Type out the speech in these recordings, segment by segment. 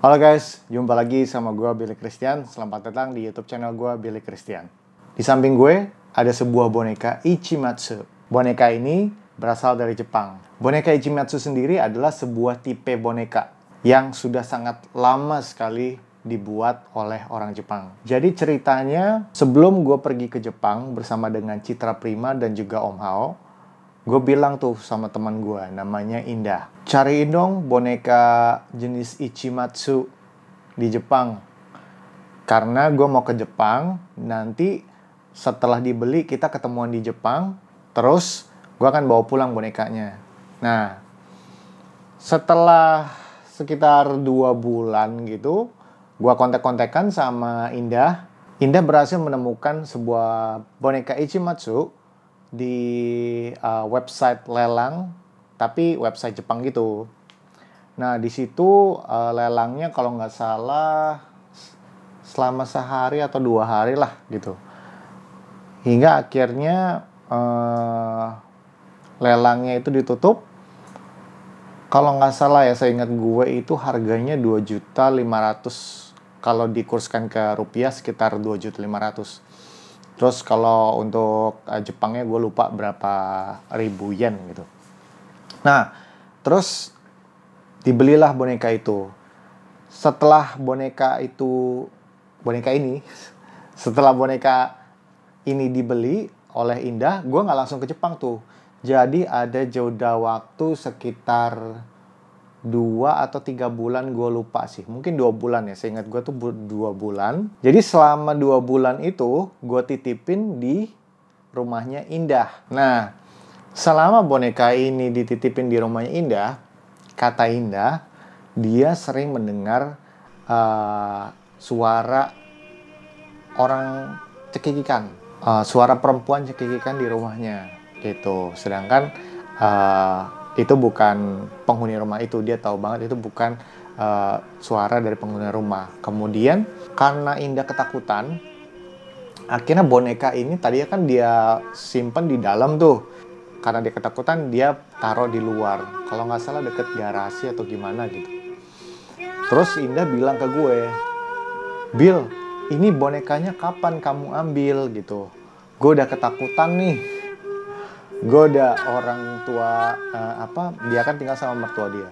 Halo guys, jumpa lagi sama gue Billy Christian. Selamat datang di YouTube channel gue Billy Christian. Di samping gue ada sebuah boneka Ichimatsu. Boneka ini berasal dari Jepang. Boneka Ichimatsu sendiri adalah sebuah tipe boneka yang sudah sangat lama sekali dibuat oleh orang Jepang. Jadi ceritanya sebelum gue pergi ke Jepang bersama dengan Citra Prima dan juga Om Hao, gue bilang tuh sama teman gue, namanya Indah, cariin dong boneka jenis Ichimatsu di Jepang. Karena gue mau ke Jepang, nanti setelah dibeli kita ketemuan di Jepang, terus gue akan bawa pulang bonekanya. Nah, setelah sekitar 2 bulan gitu, gue kontak-kontakan sama Indah. Indah berhasil menemukan sebuah boneka Ichimatsu di website lelang, tapi website Jepang gitu. Nah, di situ lelangnya kalau nggak salah selama sehari atau 2 hari lah gitu. Hingga akhirnya lelangnya itu ditutup. Kalau nggak salah ya, saya ingat gue itu harganya 2.500.000. Kalau dikurskan ke rupiah sekitar 2.500.000. Terus kalau untuk Jepangnya gue lupa berapa ribu yen gitu. Nah, terus dibelilah boneka itu. Setelah boneka ini dibeli oleh Indah, gue nggak langsung ke Jepang tuh. Jadi ada jeda waktu sekitar 2 atau 3 bulan, gue lupa sih. Mungkin 2 bulan ya, saya ingat gue tuh 2 bulan. Jadi selama 2 bulan itu, gue titipin di rumahnya Indah. Nah, selama boneka ini dititipin di rumahnya Indah, kata Indah, dia sering mendengar suara orang cekikikan. Suara perempuan cekikikan di rumahnya gitu. Sedangkan itu bukan penghuni rumah itu, dia tahu banget itu bukan suara dari penghuni rumah. Kemudian karena Indah ketakutan, akhirnya boneka ini tadinya kan dia simpen di dalam tuh. Karena dia ketakutan, dia taruh di luar. Kalau nggak salah deket garasi atau gimana gitu. Terus Indah bilang ke gue, "Bill, ini bonekanya kapan kamu ambil?" gitu. "Gue udah ketakutan nih. Gue udah orang tua, dia kan tinggal sama mertua dia.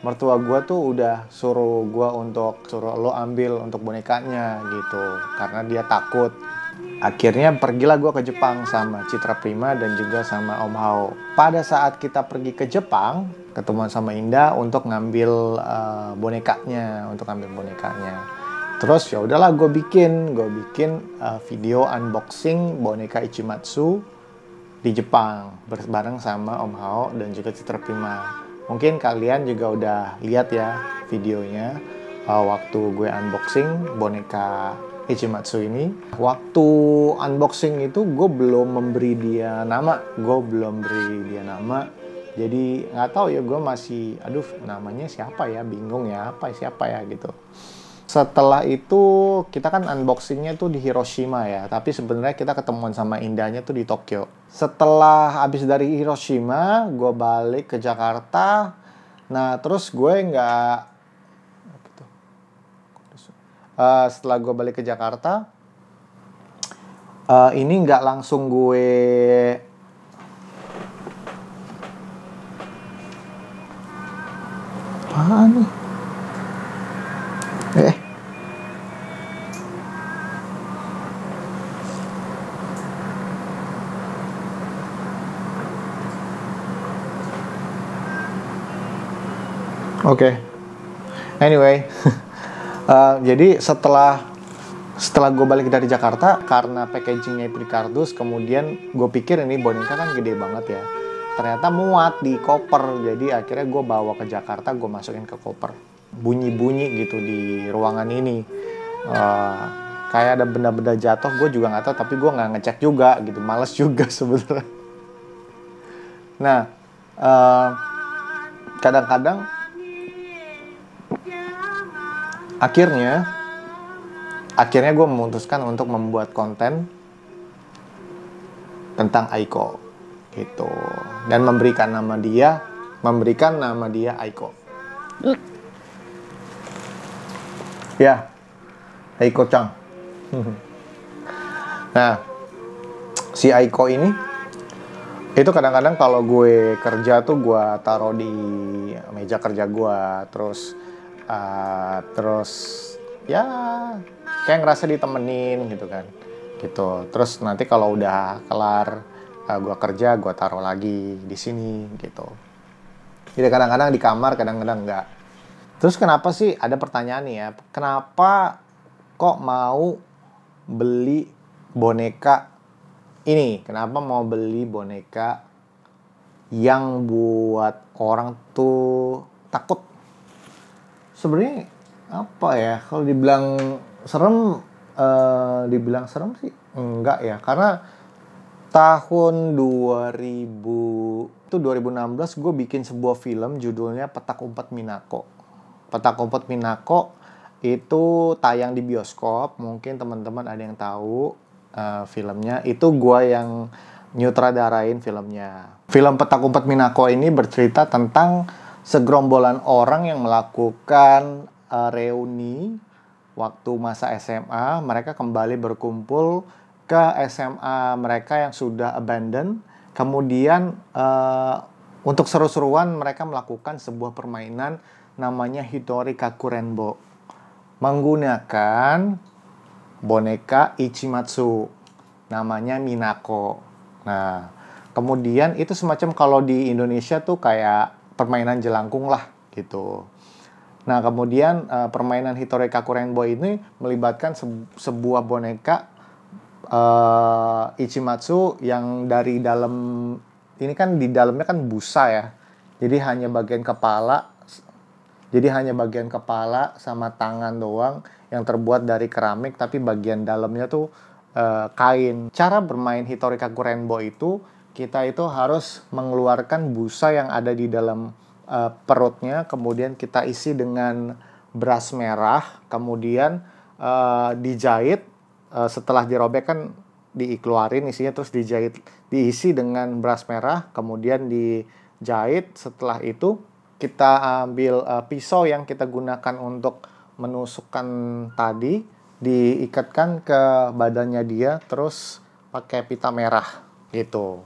Mertua gue tuh udah suruh lo ambil untuk bonekanya gitu, karena dia takut." Akhirnya pergilah gue ke Jepang sama Citra Prima dan juga sama Om Hao. Pada saat kita pergi ke Jepang, ketemuan sama Indah untuk ngambil bonekanya. Terus ya udahlah, gue bikin video unboxing boneka Ichimatsu di Jepang bareng sama Om Hao dan juga Citra Prima. Mungkin kalian juga udah lihat ya videonya waktu gue unboxing boneka Ichimatsu ini. Waktu unboxing itu gue belum beri dia nama. Jadi nggak tahu ya, gue masih namanya siapa ya, bingung ya, siapa ya gitu. Setelah itu kita kan unboxingnya tuh di Hiroshima ya, tapi sebenarnya kita ketemuan sama Indahnya tuh di Tokyo. Setelah habis dari Hiroshima, gue balik ke Jakarta. Nah, terus gue setelah gue balik ke Jakarta, ini nggak langsung gue apaan nih? Oke. Anyway, jadi setelah gue balik dari Jakarta, karena packagingnya itu di kardus, kemudian gue pikir ini boneka kan gede banget ya. Ternyata muat di koper, jadi akhirnya gue bawa ke Jakarta, gue masukin ke koper. Bunyi-bunyi gitu di ruangan ini. Kayak ada benda-benda jatuh, gue juga nggak tahu, tapi gue nggak ngecek juga gitu, males juga sebenarnya. Nah, kadang-kadang akhirnya gue memutuskan untuk membuat konten tentang Aiko gitu, dan memberikan nama dia Aiko. Ya, Aiko-chan. Nah, si Aiko ini itu kadang-kadang kalau gue kerja tuh gue taruh di meja kerja gue, terus ya kayak ngerasa ditemenin gitu kan, gitu. Terus nanti kalau udah kelar gue kerja, gue taruh lagi di sini gitu. Jadi kadang-kadang di kamar, kadang-kadang enggak. Terus kenapa sih, ada pertanyaan nih ya, kenapa kok mau beli boneka ini? Kenapa mau beli boneka yang buat orang tuh takut? Sebenarnya apa ya, kalau dibilang serem sih enggak ya, karena tahun 2016 gue bikin sebuah film judulnya Petak Umpet Minako. Petak Umpet Minako itu tayang di bioskop, mungkin teman-teman ada yang tahu filmnya. Itu gue yang nyutradarain filmnya. Film Petak Umpet Minako ini bercerita tentang segerombolan orang yang melakukan reuni waktu masa SMA. Mereka kembali berkumpul ke SMA mereka yang sudah abandon. Kemudian untuk seru-seruan mereka melakukan sebuah permainan namanya Hitori Kakurenbo, menggunakan boneka Ichimatsu namanya Minako. Nah, kemudian itu semacam kalau di Indonesia tuh kayak permainan jelangkung lah gitu. Nah, kemudian permainan Hitori Kakurenbo ini melibatkan sebuah boneka Ichimatsu yang dari dalam, ini kan di dalamnya kan busa ya. Jadi hanya bagian kepala sama tangan doang yang terbuat dari keramik, tapi bagian dalamnya tuh kain. Cara bermain Hitori Kakurenbo itu, kita itu harus mengeluarkan busa yang ada di dalam perutnya, kemudian kita isi dengan beras merah, kemudian dijahit. Setelah dirobek kan dikeluarin isinya, terus dijahit, diisi dengan beras merah, kemudian dijahit. Setelah itu kita ambil pisau yang kita gunakan untuk menusukkan tadi, diikatkan ke badannya dia, terus pakai pita merah gitu.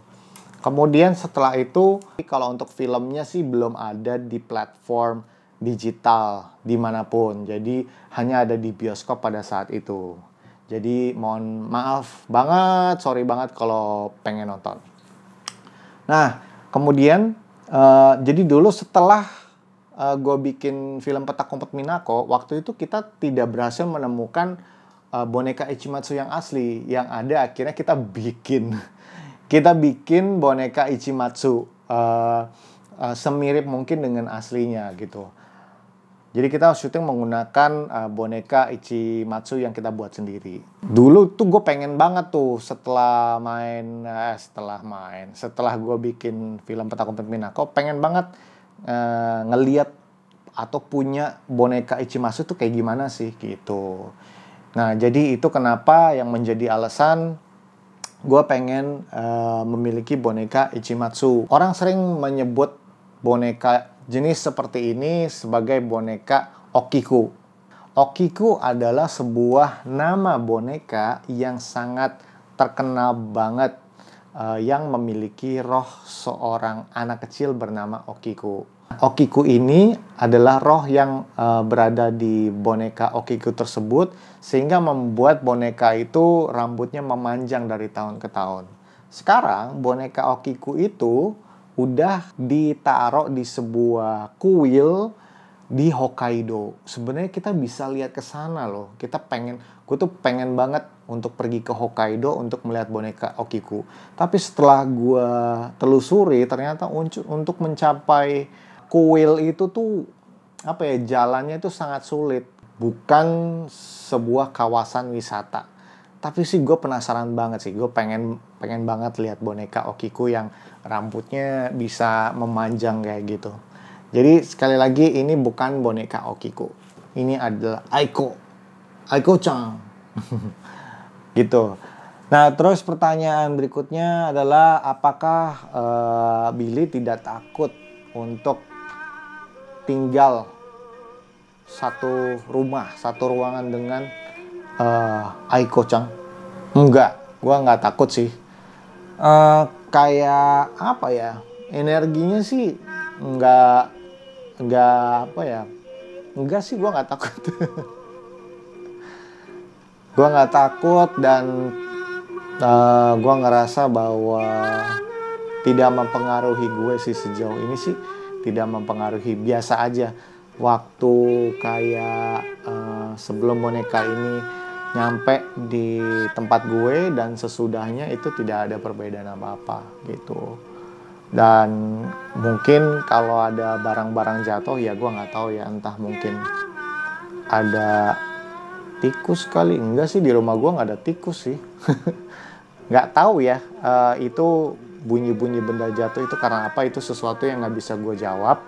Kemudian setelah itu, kalau untuk filmnya sih belum ada di platform digital dimanapun, jadi hanya ada di bioskop pada saat itu. Jadi mohon maaf banget, sorry banget kalau pengen nonton. Nah, kemudian jadi dulu setelah gue bikin film Petak Umpet Minako, waktu itu kita tidak berhasil menemukan boneka Ichimatsu yang asli. Yang ada akhirnya kita bikin boneka Ichimatsu semirip mungkin dengan aslinya gitu. Jadi kita syuting menggunakan boneka Ichimatsu yang kita buat sendiri. Dulu tuh gue pengen banget tuh setelah gue bikin film Petak Umpet Minako, pengen banget ngeliat atau punya boneka Ichimatsu tuh kayak gimana sih gitu. Nah, jadi itu kenapa yang menjadi alasan gue pengen memiliki boneka Ichimatsu. Orang sering menyebut boneka jenis seperti ini sebagai boneka Okiku. Okiku adalah sebuah nama boneka yang sangat terkenal banget, yang memiliki roh seorang anak kecil bernama Okiku. Okiku ini adalah roh yang berada di boneka Okiku tersebut, sehingga membuat boneka itu rambutnya memanjang dari tahun ke tahun. Sekarang boneka Okiku itu udah ditaruh di sebuah kuil di Hokkaido. Sebenarnya kita bisa lihat ke sana loh. Gue tuh pengen banget untuk pergi ke Hokkaido untuk melihat boneka Okiku. Tapi setelah gue telusuri, ternyata untuk mencapai kuil itu tuh jalannya itu sangat sulit. Bukan sebuah kawasan wisata. Tapi sih gue penasaran banget sih. Gue pengen banget lihat boneka Okiku yang rambutnya bisa memanjang kayak gitu. Jadi sekali lagi, ini bukan boneka Okiku. Ini adalah Aiko-chan. Gitu. Nah, terus pertanyaan berikutnya adalah, apakah Billy tidak takut untuk tinggal satu rumah, satu ruangan dengan Aiko-chan? Enggak, gue nggak takut sih. Kayak apa ya? Energinya sih nggak apa ya? Enggak sih, gue nggak takut. Gue nggak takut dan gue ngerasa bahwa tidak mempengaruhi gue sih sejauh ini sih, tidak mempengaruhi, biasa aja. Waktu kayak sebelum boneka ini nyampe di tempat gue dan sesudahnya itu tidak ada perbedaan apa-apa gitu. Dan mungkin kalau ada barang-barang jatuh ya gue nggak tahu ya, entah mungkin ada tikus kali. Enggak sih, di rumah gue nggak ada tikus sih. Nggak tahu ya, itu bunyi-bunyi benda jatuh itu karena apa, itu sesuatu yang nggak bisa gue jawab.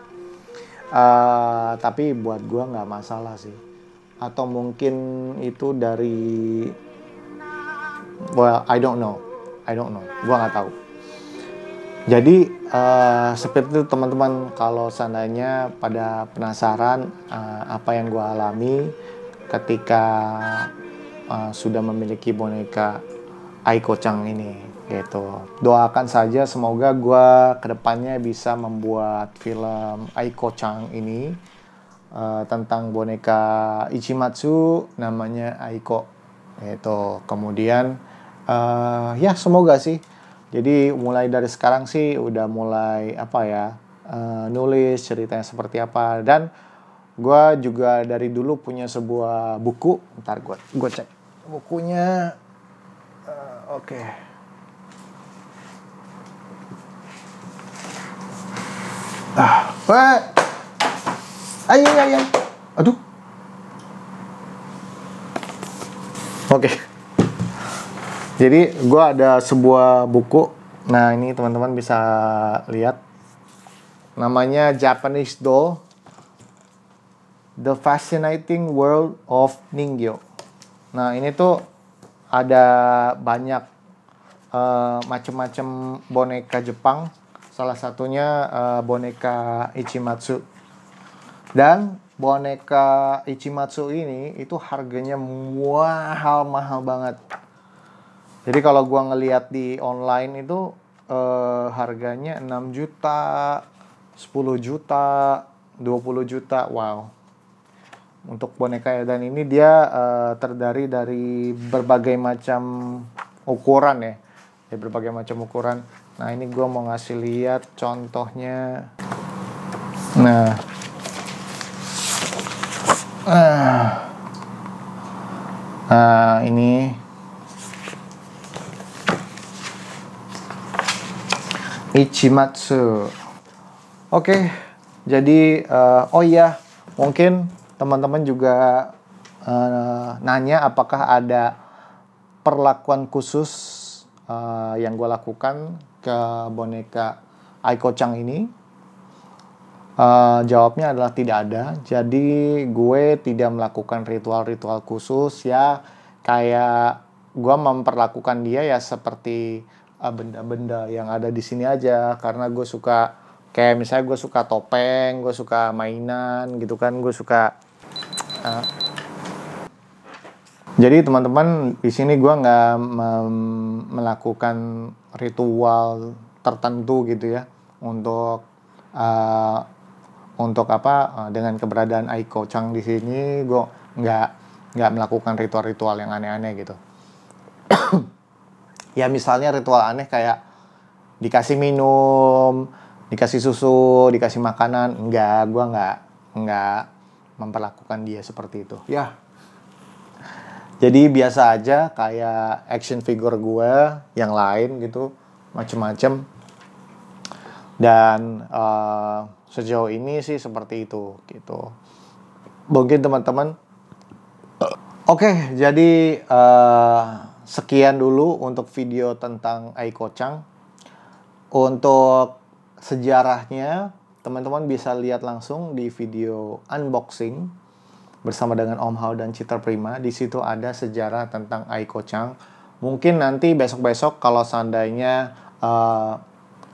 Tapi buat gue nggak masalah sih. Atau mungkin itu dari, well, I don't know, gue nggak tahu. Jadi seperti itu teman-teman, kalau seandainya pada penasaran apa yang gue alami ketika sudah memiliki boneka Aiko-chan ini gitu. Doakan saja semoga gue kedepannya bisa membuat film Aiko-chan ini tentang boneka Ichimatsu namanya Aiko gitu. Kemudian ya semoga sih. Jadi mulai dari sekarang sih udah mulai apa ya, nulis ceritanya seperti apa. Dan gue juga dari dulu punya sebuah buku. Ntar gue cek bukunya. Oke. Ayo. Aduh. Oke. Jadi gue ada sebuah buku. Nah ini teman-teman bisa lihat. Namanya Japanese Doll, The Fascinating World of Ningyo. Nah ini tuh ada banyak macam-macam boneka Jepang. Salah satunya boneka Ichimatsu. Dan boneka Ichimatsu ini itu harganya mahal banget. Jadi kalau gua ngeliat di online itu harganya 6 juta, 10 juta, 20 juta. Wow. Untuk boneka dan ini dia terdiri dari berbagai macam ukuran ya. Dari berbagai macam ukuran. Nah, ini gua mau ngasih lihat contohnya. Nah, ini Ichimatsu. Oke, jadi oh iya, mungkin teman-teman juga nanya apakah ada perlakuan khusus yang gue lakukan ke boneka Aiko-chan ini. Jawabnya adalah tidak ada. Jadi gue tidak melakukan ritual-ritual khusus ya, kayak gue memperlakukan dia ya seperti benda-benda yang ada di sini aja, karena gue suka, kayak misalnya gue suka topeng, gue suka mainan gitu kan, gue suka jadi teman-teman di sini gue nggak melakukan ritual tertentu gitu ya untuk dengan keberadaan Aiko-chan di sini. Gue nggak melakukan ritual-ritual yang aneh-aneh gitu. Ya misalnya ritual aneh kayak dikasih minum, dikasih susu, dikasih makanan, gue nggak memperlakukan dia seperti itu. Ya. Jadi biasa aja kayak action figure gue yang lain gitu, macem-macem. Dan sejauh ini sih seperti itu gitu. Mungkin teman-teman. Oke, jadi sekian dulu untuk video tentang Aiko-chan. Untuk sejarahnya, teman-teman bisa lihat langsung di video unboxing bersama dengan Om Hao dan Citra Prima. Di situ ada sejarah tentang Aiko-chan. Mungkin nanti besok-besok kalau seandainya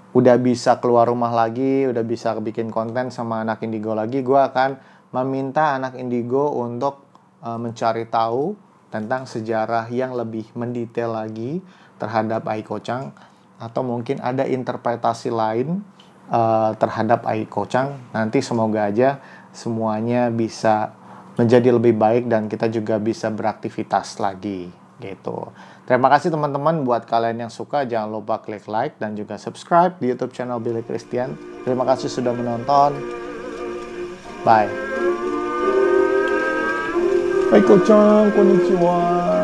udah bisa keluar rumah lagi, udah bisa bikin konten sama anak Indigo lagi, gue akan meminta anak indigo untuk mencari tahu tentang sejarah yang lebih mendetail lagi terhadap Aikochang, atau mungkin ada interpretasi lain terhadap Aikochang. Nanti semoga aja semuanya bisa menjadi lebih baik dan kita juga bisa beraktivitas lagi gitu. Terima kasih teman-teman. Buat kalian yang suka, jangan lupa klik like dan juga subscribe di YouTube channel Billy Christian. Terima kasih sudah menonton. Bye. Aiko-chan, konnichiwa.